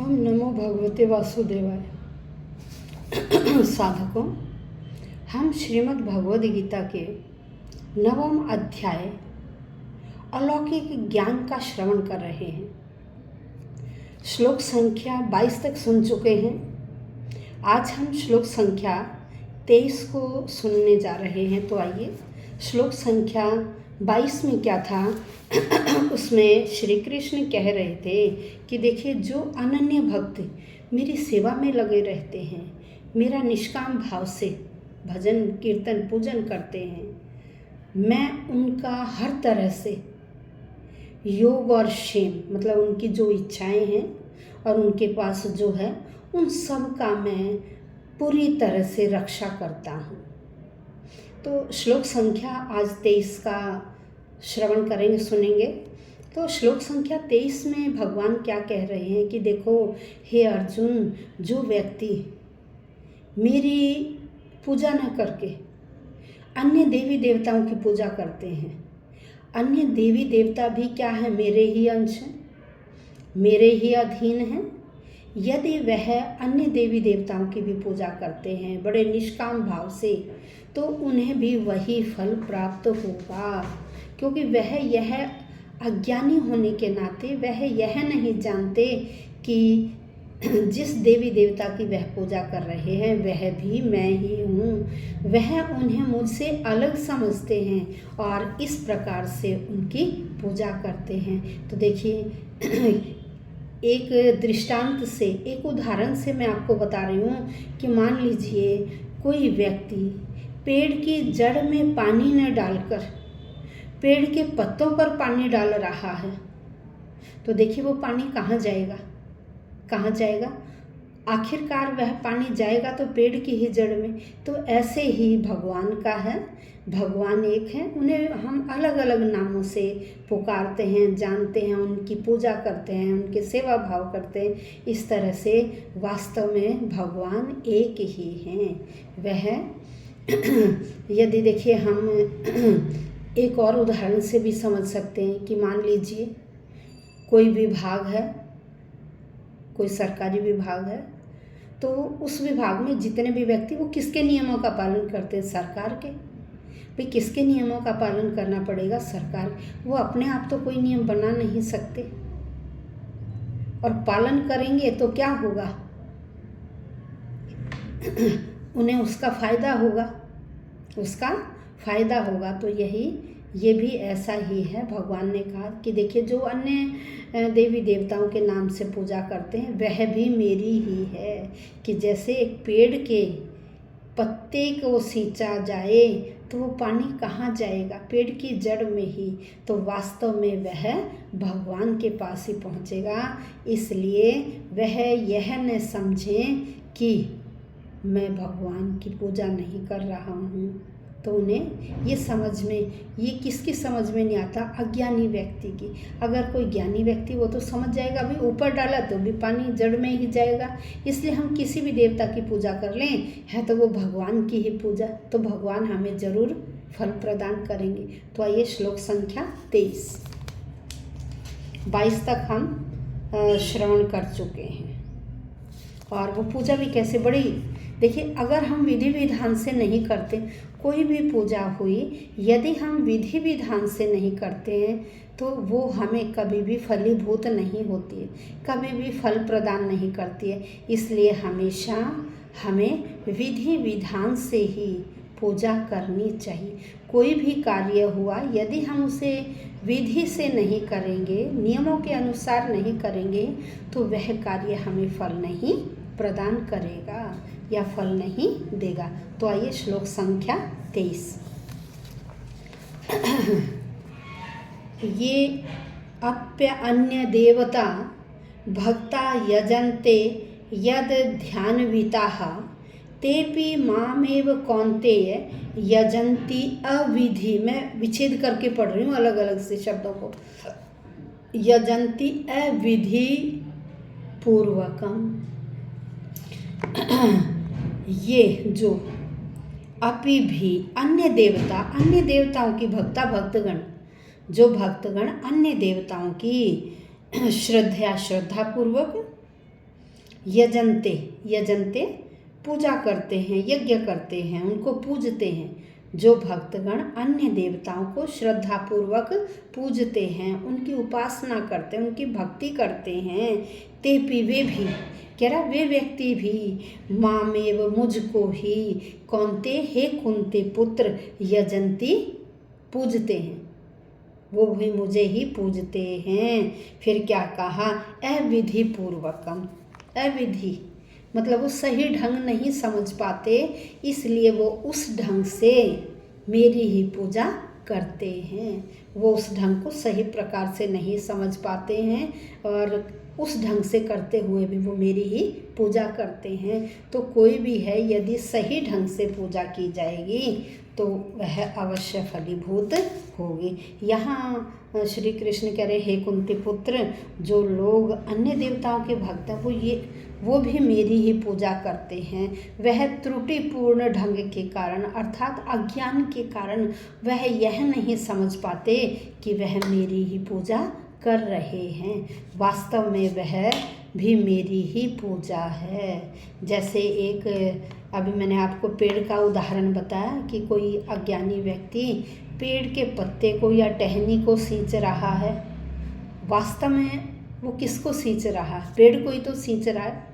ओम नमो भगवते वासुदेवाय। साधकों, हम श्रीमद् भगवद गीता के 9वें अध्याय अलौकिक ज्ञान का श्रवण कर रहे हैं। श्लोक संख्या 22 तक सुन चुके हैं। आज हम श्लोक संख्या 23 को सुनने जा रहे हैं। तो आइए, श्लोक संख्या 22 में क्या था उसमें श्री कृष्ण कह रहे थे कि देखिए, जो अनन्य भक्त मेरी सेवा में लगे रहते हैं, मेरा निष्काम भाव से भजन कीर्तन पूजन करते हैं, मैं उनका हर तरह से योग और क्षेम, मतलब उनकी जो इच्छाएं हैं और उनके पास जो है उन सब का मैं पूरी तरह से रक्षा करता हूँ। तो श्लोक संख्या आज 23 का श्रवण करेंगे, सुनेंगे। तो श्लोक संख्या 23 में भगवान क्या कह रहे हैं कि देखो हे अर्जुन, जो व्यक्ति मेरी पूजा न करके अन्य देवी देवताओं की पूजा करते हैं, अन्य देवी देवता भी क्या है, मेरे ही अंश हैं, मेरे ही अधीन हैं। यदि वह अन्य देवी देवताओं की भी पूजा करते हैं बड़े निष्काम भाव से, तो उन्हें भी वही फल प्राप्त होगा, क्योंकि वह यह अज्ञानी होने के नाते वह यह नहीं जानते कि जिस देवी देवता की वह पूजा कर रहे हैं वह भी मैं ही हूँ। वह उन्हें मुझसे अलग समझते हैं और इस प्रकार से उनकी पूजा करते हैं। तो देखिए, एक दृष्टांत से, एक उदाहरण से मैं आपको बता रही हूँ कि मान लीजिए कोई व्यक्ति पेड़ की जड़ में पानी न डालकर पेड़ के पत्तों पर पानी डाल रहा है, तो देखिए वो पानी कहाँ जाएगा, कहाँ जाएगा? आखिरकार वह पानी जाएगा तो पेड़ की ही जड़ में। तो ऐसे ही भगवान का है, भगवान एक है, उन्हें हम अलग अलग नामों से पुकारते हैं, जानते हैं, उनकी पूजा करते हैं, उनके सेवा भाव करते हैं। इस तरह से वास्तव में भगवान एक ही हैं। वह यदि देखिए, हम एक और उदाहरण से भी समझ सकते हैं कि मान लीजिए कोई विभाग है, कोई सरकारी विभाग है, तो उस विभाग में जितने भी व्यक्ति, वो किसके नियमों का पालन करते हैं? सरकार के। भाई किसके नियमों का पालन करना पड़ेगा? सरकार। वो अपने आप तो कोई नियम बना नहीं सकते, और पालन करेंगे तो क्या होगा? उन्हें उसका फायदा होगा, उसका फायदा होगा। तो ये भी ऐसा ही है। भगवान ने कहा कि देखिए, जो अन्य देवी देवताओं के नाम से पूजा करते हैं वह भी मेरी ही है। कि जैसे एक पेड़ के पत्ते को सींचा जाए तो वो पानी कहाँ जाएगा? पेड़ की जड़ में ही। तो वास्तव में वह भगवान के पास ही पहुँचेगा। इसलिए वह यह न समझें कि मैं भगवान की पूजा नहीं कर रहा हूँ। तो उन्हें ये समझ में, ये किसकी समझ में नहीं आता? अज्ञानी व्यक्ति की। अगर कोई ज्ञानी व्यक्ति, वो तो समझ जाएगा, भाई ऊपर डाला तो भी पानी जड़ में ही जाएगा। इसलिए हम किसी भी देवता की पूजा कर लें, है तो वो भगवान की ही पूजा, तो भगवान हमें जरूर फल प्रदान करेंगे। तो आइए, श्लोक संख्या 22 तक हम श्रवण कर चुके हैं। और वो पूजा भी कैसे बड़ी, देखिए, अगर हम विधि विधान से नहीं करते, कोई भी पूजा हुई, यदि हम विधि विधान से नहीं करते हैं तो वो हमें कभी भी फलीभूत नहीं होती है, कभी भी फल प्रदान नहीं करती है। इसलिए हमेशा हमें विधि विधान से ही पूजा करनी चाहिए। कोई भी कार्य हुआ, यदि हम उसे विधि से नहीं करेंगे, नियमों के अनुसार नहीं करेंगे, तो वह कार्य हमें फल नहीं प्रदान करेगा या फल नहीं देगा। तो आइए, श्लोक संख्या 23। ये अप्य अन्य देवता भक्ता यजन्ते यद ध्यानविताः तेपि मामेव कौन्तेय यजन्ति अविधि। मैं विच्छेद करके पढ़ रही हूँ अलग अलग से शब्दों को। यजन्ति अविधि पूर्वकम। ये जो अपि भी अन्य देवता, अन्य देवताओं की भक्तगण, जो भक्तगण अन्य देवताओं की श्रद्धापूर्वक यजन्ते, यजन्ते पूजा करते हैं, यज्ञ करते हैं, उनको पूजते हैं। जो भक्तगण अन्य देवताओं को श्रद्धापूर्वक पूजते हैं, उनकी उपासना करते हैं, उनकी भक्ति करते हैं, तेपि वे भी, कह रहा वे व्यक्ति भी मामेव मुझको ही कौनते हे कुंती पुत्र यजंती पूजते हैं, वो भी मुझे ही पूजते हैं। फिर क्या कहा, अविधि पूर्वकम, अविधि मतलब वो सही ढंग नहीं समझ पाते, इसलिए वो उस ढंग से मेरी ही पूजा करते हैं। वो उस ढंग को सही प्रकार से नहीं समझ पाते हैं और उस ढंग से करते हुए भी वो मेरी ही पूजा करते हैं। तो कोई भी है यदि सही ढंग से पूजा की जाएगी तो वह अवश्य फलीभूत होगी। यहाँ श्री कृष्ण कह रहे, हे कुंती पुत्र, जो लोग अन्य देवताओं के भक्त हैं वो भी मेरी ही पूजा करते हैं। वह त्रुटिपूर्ण ढंग के कारण अर्थात अज्ञान के कारण वह यह नहीं समझ पाते कि वह मेरी ही पूजा कर रहे हैं। वास्तव में वह भी मेरी ही पूजा है। जैसे एक अभी मैंने आपको पेड़ का उदाहरण बताया कि कोई अज्ञानी व्यक्ति पेड़ के पत्ते को या टहनी को सींच रहा है, वास्तव में वो किसको सींच रहा है? पेड़ को ही तो सींच रहा है।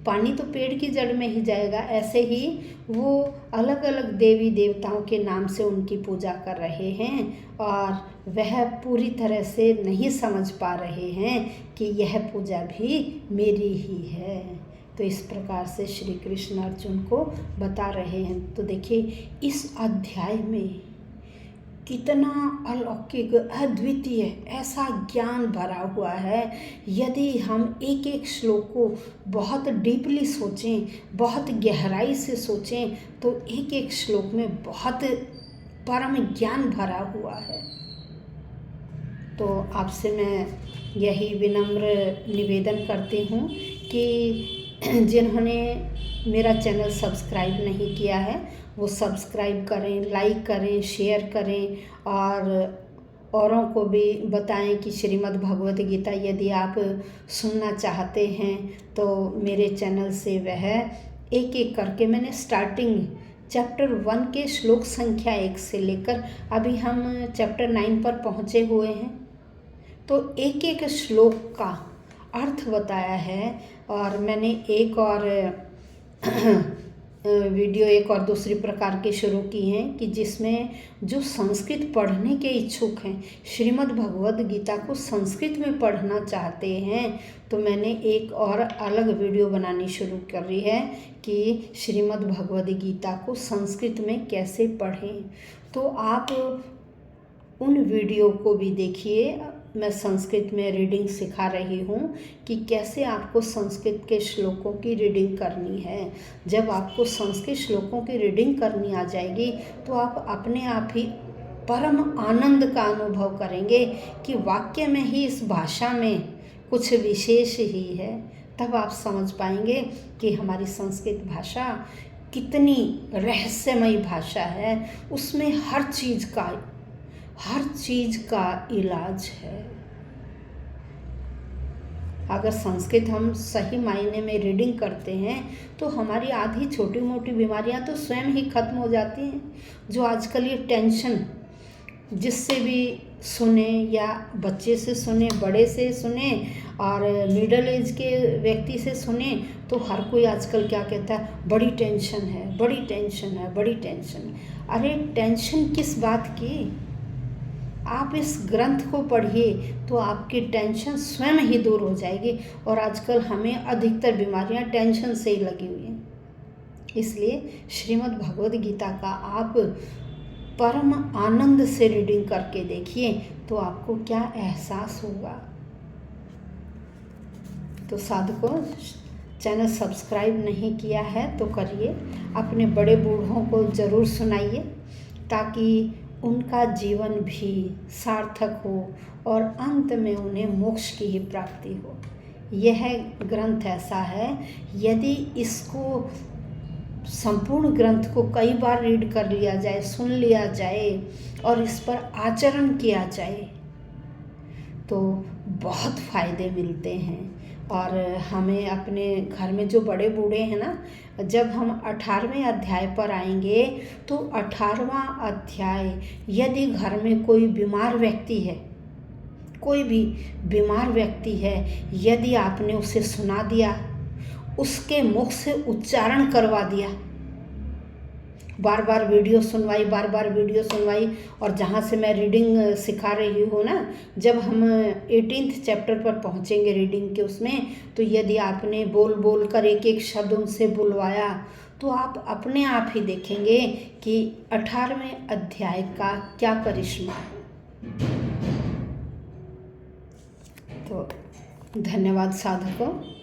पानी तो पेड़ की जड़ में ही जाएगा। ऐसे ही वो अलग अलग देवी देवताओं के नाम से उनकी पूजा कर रहे हैं और वह पूरी तरह से नहीं समझ पा रहे हैं कि यह पूजा भी मेरी ही है। तो इस प्रकार से श्री कृष्ण अर्जुन को बता रहे हैं। तो देखिए इस अध्याय में कितना अलौकिक, अद्वितीय ऐसा ज्ञान भरा हुआ है। यदि हम एक एक श्लोक को बहुत डीपली सोचें, बहुत गहराई से सोचें, तो एक एक श्लोक में बहुत परम ज्ञान भरा हुआ है। तो आपसे मैं यही विनम्र निवेदन करती हूँ कि जिन्होंने मेरा चैनल सब्सक्राइब नहीं किया है वो सब्सक्राइब करें, लाइक करें, शेयर करें और औरों को भी बताएं कि श्रीमद् भगवद गीता यदि आप सुनना चाहते हैं तो मेरे चैनल से वह एक एक करके मैंने स्टार्टिंग चैप्टर 1 के श्लोक संख्या 1 से लेकर अभी हम चैप्टर 9 पर पहुँचे हुए हैं। तो एक एक श्लोक का अर्थ बताया है और मैंने एक और वीडियो एक और दूसरी प्रकार की शुरू की हैं कि जिसमें जो संस्कृत पढ़ने के इच्छुक हैं, श्रीमद् भगवद गीता को संस्कृत में पढ़ना चाहते हैं, तो मैंने एक और अलग वीडियो बनानी शुरू कर रही है कि श्रीमद् भगवद गीता को संस्कृत में कैसे पढ़ें। तो आप उन वीडियो को भी देखिए। मैं संस्कृत में रीडिंग सिखा रही हूँ कि कैसे आपको संस्कृत के श्लोकों की रीडिंग करनी है। जब आपको संस्कृत श्लोकों की रीडिंग करनी आ जाएगी तो आप अपने आप ही परम आनंद का अनुभव करेंगे कि वाक्य में ही इस भाषा में कुछ विशेष ही है। तब आप समझ पाएंगे कि हमारी संस्कृत भाषा कितनी रहस्यमयी भाषा है। उसमें हर चीज़ का इलाज है। अगर संस्कृत हम सही मायने में रीडिंग करते हैं तो हमारी आधी छोटी मोटी बीमारियां तो स्वयं ही खत्म हो जाती हैं। जो आजकल ये टेंशन, जिससे भी सुने या बच्चे से सुने, बड़े से सुने और मिडिल एज के व्यक्ति से सुने, तो हर कोई आजकल क्या कहता है, बड़ी टेंशन है, बड़ी टेंशन है, बड़ी टेंशन है। अरे टेंशन किस बात की? आप इस ग्रंथ को पढ़िए तो आपकी टेंशन स्वयं ही दूर हो जाएगी। और आजकल हमें अधिकतर बीमारियां टेंशन से ही लगी हुई हैं। इसलिए श्रीमद् भगवद गीता का आप परम आनंद से रीडिंग करके देखिए तो आपको क्या एहसास होगा। तो साधकों, चैनल सब्सक्राइब नहीं किया है तो करिए, अपने बड़े बूढ़ों को ज़रूर सुनाइए ताकि उनका जीवन भी सार्थक हो और अंत में उन्हें मोक्ष की ही प्राप्ति हो। यह ग्रंथ ऐसा है, यदि इसको संपूर्ण ग्रंथ को कई बार रीड कर लिया जाए, सुन लिया जाए और इस पर आचरण किया जाए तो बहुत फायदे मिलते हैं। और हमें अपने घर में जो बड़े बूढ़े हैं ना, जब हम 18वें अध्याय पर आएंगे तो 18वां अध्याय, यदि घर में कोई बीमार व्यक्ति है, कोई भी बीमार व्यक्ति है, यदि आपने उसे सुना दिया, उसके मुख से उच्चारण करवा दिया, बार बार वीडियो सुनवाई, और जहाँ से मैं रीडिंग सिखा रही हूँ ना, जब हम 18th चैप्टर पर पहुँचेंगे रीडिंग के उसमें, तो यदि आपने बोल बोल कर एक एक शब्द उनसे बुलवाया, तो आप अपने आप ही देखेंगे कि 18वें अध्याय का क्या करिश्मा है। तो धन्यवाद साधकों।